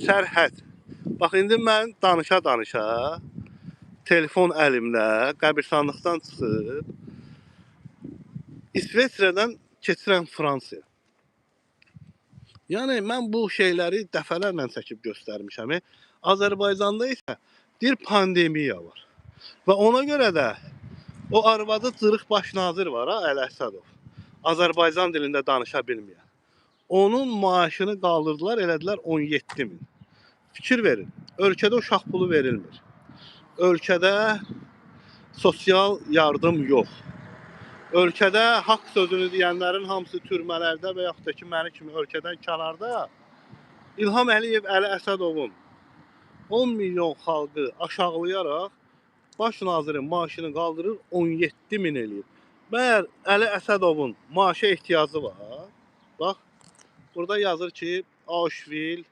sərhəd. Bax, indi mən danışa-danışa, telefon əlimlə, qəbirstanlıqdan çıxıb, İsveçrədən keçirəm Fransaya. Yəni, mən bu şeyləri dəfələrlə çəkib göstərmişəm. Azərbaycanda isə bir pandemiya var. Və ona görə də o arvadı cırıq baş nazir var, Əli Əsədov. Azərbaycan dilində danışa bilməyən. Onun maaşını qaldırdılar, elədilər 17 min. Fikir verin, ölkədə uşaq pulu verilmir. Ölkədə sosial yardım yox. Ölkədə haqq sözünü deyənlərin hamısı türmələrdə və yaxud da ki, məni kimi ölkədən kənarda. İlham Əliyev Əli Əsədovun 10 milyon xalqı aşağılayaraq baş nazirin maaşını qaldırır, 17 min eləyir. Məyər Əli Əsədovun maaşa ehtiyacı var? Bax, burada yazır ki, Auschwitz,